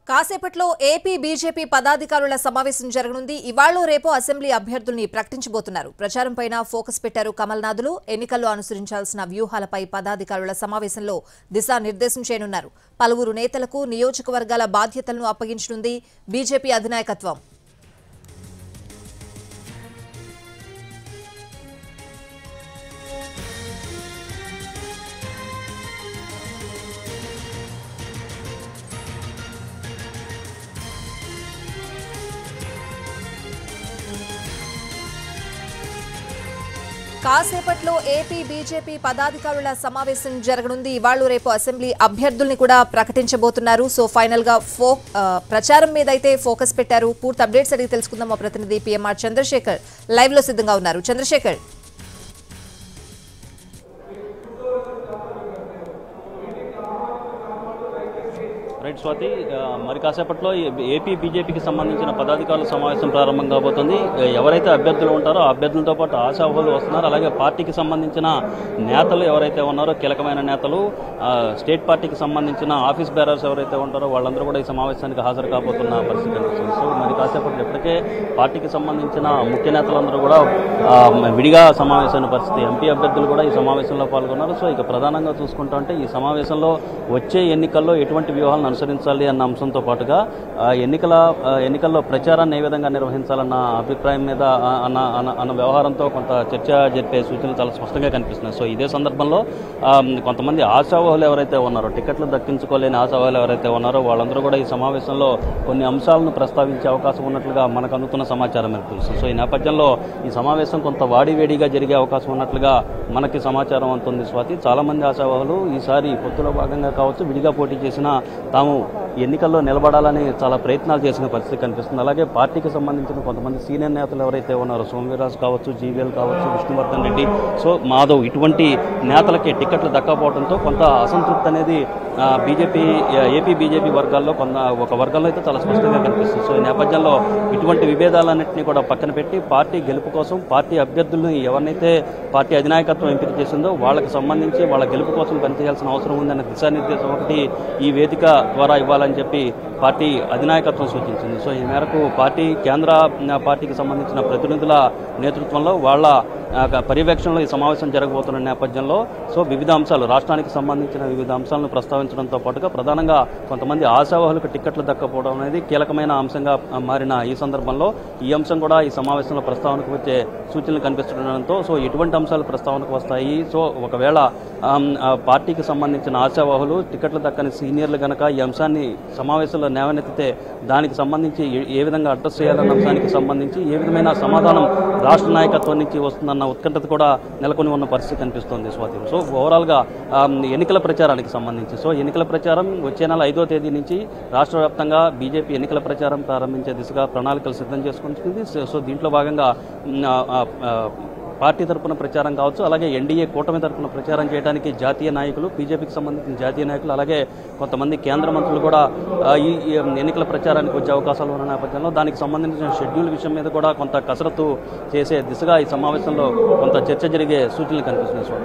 కాసేపట్లో AP BJP పదాధికారుల సమావేశం జరగనుంది. ఇవాళ రేపు అసెంబ్లీ అభ్యర్థుల్ని ప్రకటించబోతున్నారు. ప్రచారంపైన ఫోకస్ పెట్టారు కమల్నాథులు. ఎన్నికల్లో అనుసరించాల్సిన వ్యూహాలపై పదాధికారుల సమావేశంలో దిశానిర్దేశం చేయనున్నారు. పలువురు నేతలకు నియోజకవర్గాల బాధ్యతలను అప్పగించనుంది బీజేపీ అధినాయకత్వం. కాసేపట్లో ఏపీ బీజేపీ పదాధికారుల సమావేశం జరగనుంది. ఇవాళ రేపు అసెంబ్లీ అభ్యర్థుల్ని కూడా ప్రకటించబోతున్నారు. సో ఫైనల్ గా ప్రచారం మీద అయితే ఫోకస్ పెట్టారు. పూర్తి అప్డేట్స్ అడిగి తెలుసుకుందాం. మా ప్రతినిధి పిఎంఆర్ చంద్రశేఖర్ లైవ్ లో సిద్ధంగా ఉన్నారు. చంద్రశేఖర్, రైట్ స్వాతి, మరి కాసేపట్లో ఏపీ బీజేపీకి సంబంధించిన పదాధికారుల సమావేశం ప్రారంభం కాబోతుంది. ఎవరైతే అభ్యర్థులు ఉంటారో ఆ అభ్యర్థులతో పాటు ఆశావాహులు వస్తున్నారు. అలాగే పార్టీకి సంబంధించిన నేతలు ఎవరైతే ఉన్నారో కీలకమైన నేతలు, స్టేట్ పార్టీకి సంబంధించిన ఆఫీస్ బేరర్స్ ఎవరైతే ఉంటారో వాళ్ళందరూ కూడా ఈ సమావేశానికి హాజరు కాబోతున్న పరిస్థితి కనిపిస్తుంది. సో మరి కాసేపట్లో ఇప్పటికే పార్టీకి సంబంధించిన ముఖ్య నేతలందరూ కూడా విడిగా సమావేశమైన పరిస్థితి. ఎంపీ అభ్యర్థులు కూడా ఈ సమావేశంలో పాల్గొన్నారు. సో ఇక ప్రధానంగా చూసుకుంటే ఈ సమావేశంలో వచ్చే ఎన్నికల్లో ఎటువంటి వ్యూహాలను అనుసరించాలి అన్న అంశంతో పాటుగా ఎన్నికల్లో ప్రచారాన్ని ఏ విధంగా నిర్వహించాలన్న అభిప్రాయం మీద అన్న వ్యవహారంతో కొంత చర్చ జరిపే సూచనలు చాలా స్పష్టంగా కనిపిస్తున్నాయి. సో ఇదే సందర్భంలో కొంతమంది ఆశావాహులు ఎవరైతే ఉన్నారో, టికెట్లు దక్కించుకోలేని ఆశావాహులు ఎవరైతే ఉన్నారో వాళ్ళందరూ కూడా ఈ సమావేశంలో కొన్ని అంశాలను ప్రస్తావించే అవకాశం ఉన్నట్లుగా మనకు అందుతున్న సమాచారం తెలుస్తుంది. సో ఈ నేపథ్యంలో ఈ సమావేశం కొంత వాడివేడిగా జరిగే అవకాశం ఉన్నట్లుగా మనకి సమాచారం అందుతుంది. స్వాతి, చాలా మంది ఆశావాహులు ఈసారి పొత్తులో భాగంగా కావచ్చు, విడిగా పోటీ చేసిన తాము ఎన్నికల్లో నిలబడాలని చాలా ప్రయత్నాలు చేసిన పరిస్థితి కనిపిస్తుంది. అలాగే పార్టీకి సంబంధించిన కొంతమంది సీనియర్ నేతలు ఎవరైతే ఉన్నారో, సోమవీరాజు కావచ్చు, జీవీఎల్ కావచ్చు, విష్ణువర్ధన్ రెడ్డి, సో మాధవ్, ఇటువంటి నేతలకి టికెట్లు దక్కపోవడంతో కొంత అసంతృప్తి అనేది ఏపీ బీజేపీ వర్గాల్లో ఒక వర్గంలో అయితే చాలా స్పష్టంగా కనిపిస్తుంది. సో ఈ నేపథ్యంలో ఇటువంటి విభేదాలన్నింటినీ కూడా పక్కన పెట్టి పార్టీ గెలుపు కోసం పార్టీ అభ్యర్థులను ఎవరినైతే పార్టీ అధినాయకత్వం ఎంపిక చేసిందో వాళ్ళకి సంబంధించి వాళ్ళ గెలుపు కోసం పనిచేయాల్సిన అవసరం ఉందన్న దిశానిర్దేశం ఒకటి ఈ వేదిక ద్వారా ఇవ్వాలని చెప్పి పార్టీ అధినాయకత్వం సూచించింది. సో ఈ మేరకు కేంద్ర పార్టీకి సంబంధించిన ప్రతినిధుల నేతృత్వంలో వాళ్ళ పర్యవేక్షణలో ఈ సమావేశం జరగబోతున్న నేపథ్యంలో సో వివిధ అంశాలు, రాష్ట్రానికి సంబంధించిన వివిధ అంశాలను ప్రస్తావించడంతో పాటుగా ప్రధానంగా కొంతమంది ఆశావాహులకు టికెట్లు దక్కపోవడం అనేది కీలకమైన అంశంగా మారిన ఈ సందర్భంలో ఈ అంశం కూడా ఈ సమావేశంలో ప్రస్తావనకు వచ్చే సూచనలు కనిపిస్తుండడంతో సో ఎటువంటి అంశాలు ప్రస్తావనకు వస్తాయి, సో ఒకవేళ పార్టీకి సంబంధించిన ఆశావాహులు టికెట్లు దక్కని సీనియర్లు కనుక ఈ అంశాన్ని సమావేశంలో లేవనెత్తితే దానికి సంబంధించి ఏ విధంగా అడ్రస్ చేయాలన్న అంశానికి సంబంధించి ఏ విధమైన సమాధానం రాష్ట్ర నాయకత్వం నుంచి వస్తుందన్న ఉత్కంఠత కూడా నెలకొని ఉన్న పరిస్థితి కనిపిస్తోంది. స్వాతి, సో ఓవరాల్గా ఎన్నికల ప్రచారానికి సంబంధించి ఎన్నికల ప్రచారం వచ్చే నెల 5వ తేదీ నుంచి రాష్ట్ర వ్యాప్తంగా బీజేపీ ఎన్నికల ప్రచారం ప్రారంభించే దిశగా ప్రణాళికలు సిద్ధం చేసుకుంటుంది. సో దీంట్లో భాగంగా పార్టీ తరఫున ప్రచారం కావచ్చు, అలాగే ఎన్డీఏ కూటమి తరఫున ప్రచారం చేయడానికి జాతీయ నాయకులు, బీజేపీకి సంబంధించిన జాతీయ నాయకులు, అలాగే కొంతమంది కేంద్ర మంత్రులు కూడా ఈ ఎన్నికల ప్రచారానికి వచ్చే అవకాశాలు ఉన్న నేపథ్యంలో దానికి సంబంధించిన షెడ్యూల్ విషయం మీద కూడా కొంత కసరత్తు చేసే దిశగా ఈ సమావేశంలో కొంత చర్చ జరిగే సూచనలు కనిపిస్తున్నాయి.